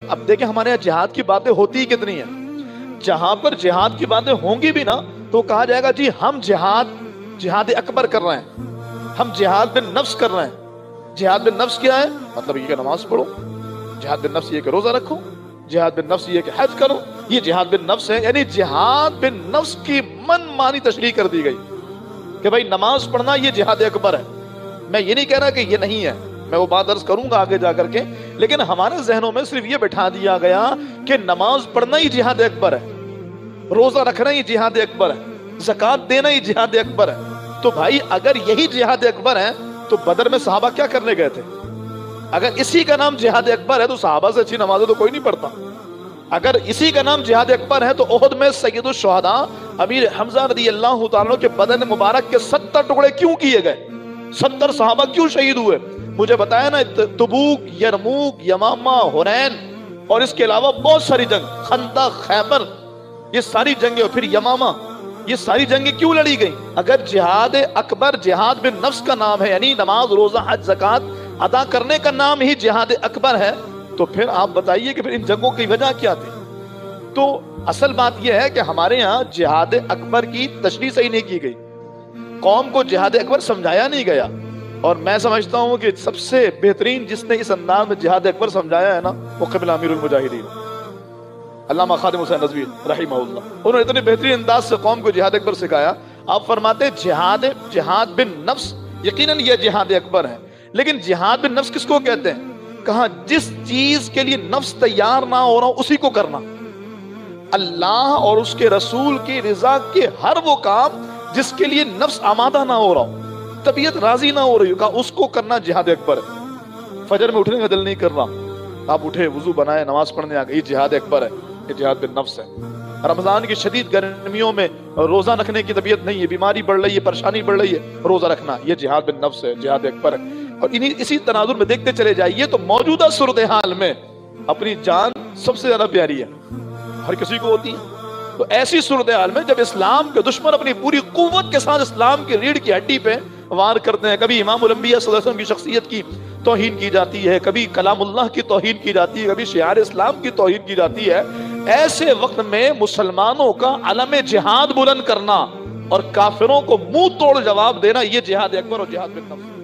اب دیکھیں ہمارے یہاں جہاد کی باتیں ہوتی ہی کتنی ہیں، جہاں پر جہاد کی باتیں ہوں گی بھی نا تو کہا جائے گا جی ہم جہاد اکبر کر رہے ہیں، ہم جہاد بن نفس کر رہے ہیں۔ جہاد بن نفس کیا ہے؟ مطلب یہ کہ نماز پڑھو، جہاد بن نفس یہ کہ روزہ رکھو، جہاد بن نفس یہ کہ حج کرو، یہ جہاد بن نفس ہے۔ یعنی جہاد بن نفس کی من مانی تشریح کر دی گئی کہ بھائی نماز پڑھنا یہ جہاد اکبر ہے۔ میں یہ نہیں کہہ رہا کہ یہ نہیں ہے، میں وہ بات عرض کروں گا آگے جا کر کے، لیکن ہمارے ذہنوں میں صرف یہ بٹھا دیا گیا کہ نماز پڑھنا ہی جہاد اکبر ہے، روزہ رکھنا ہی جہاد اکبر ہے، زکوٰۃ دینا ہی جہاد اکبر ہے۔ تو بھائی اگر یہی جہاد اکبر ہے تو بدر میں صحابہ کیا کرنے گئے تھے؟ اگر اسی کا نام جہاد اکبر ہے تو صحابہ سے اچھی نمازیں تو کوئی نہیں پڑھتا۔ اگر اسی کا نام جہاد اکبر ہے تو احد میں سید الشہداء امیر حمزہ رضی اللہ تعالیٰ کے بدن مبارک کے 70 ٹکڑے کیوں کیے گئے؟ 70 صحابہ کیوں شہید ہوئے؟ مجھے بتایا نا، تبوک، یرموک، یمامہ، حنین اور اس کے علاوہ بہت ساری جنگ، خندق، خیبر، یہ ساری جنگیں، اور پھر یمامہ، یہ ساری جنگیں کیوں لڑی گئی؟ اگر جہاد اکبر جہاد بن نفس کا نام ہے، یعنی نماز، روزہ، حج، زکوٰۃ ادا کرنے کا نام ہی جہاد اکبر ہے، تو پھر آپ بتائیے کہ پھر ان جنگوں کی وجہ کیا تھی؟ تو اصل بات یہ ہے کہ ہمارے ہاں جہاد اکبر کی تشریح صحیح نہیں کی گئی، قوم کو جہاد اکبر سمجھایا نہیں گیا۔ اور میں سمجھتا ہوں کہ سب سے بہترین جس نے اس انداز میں جہاد اکبر سمجھایا ہے نا، وہ قبلہ امیر المجاہدین علامہ خادم حسین نظوی رحمہ اللہ۔ انہوں نے اتنے بہترین انداز سے قوم کو جہاد اکبر سکھایا۔ آپ فرماتے ہیں جہاد بن نفس یقیناً یہ جہاد اکبر ہے، لیکن جہاد بن نفس کس کو کہتے ہیں؟ کہا جس چیز کے لیے نفس تیار نہ ہو رہا اسی کو کرنا۔ اللہ اور اس کے رسول کی رضا کے ہر وہ کام جس کے لیے نفس آمادہ نہ ہو رہا ہو، طبیعت راضی نہ ہو رہی ہو، کہا اس کو کرنا جہاد اکبر ہے۔ فجر میں اٹھنے کا دل نہیں کر رہا، آپ اٹھے، وضو بنائے، نماز پڑھنے آ گئے، یہ جہاد اکبر ہے، یہ جہاد بن نفس ہے۔ رمضان کی شدید گرمیوں میں روزہ رکھنے کی طبیعت نہیں ہے، بیماری بڑھ رہی ہے، پریشانی بڑھ رہی ہے، روزہ رکھنا یہ جہاد بن نفس ہے، جہاد اکبر ہے۔ اور اسی تناظر میں دیکھتے چلے جائیے تو موجودہ صورتحال میں اپنی جان سب سے زیادہ پیاری ہے، ہر کسی کو ہوتی ہے۔ تو ایسی صورتحال میں جب اسلام کے دشمن اپنی پوری قوت کے ساتھ اسلام کی ریڑھ کی ہڈی پہ وار کرتے ہیں، کبھی امام الانبیاء صلی اللہ علیہ وسلم کی شخصیت کی توہین کی جاتی ہے، کبھی کلام اللہ کی توہین کی جاتی ہے، کبھی شعار اسلام کی توہین کی جاتی ہے، ایسے وقت میں مسلمانوں کا علم جہاد بلند کرنا اور کافروں کو منہ توڑ جواب دینا، یہ جہاد اکبر اور جہاد بن نفس۔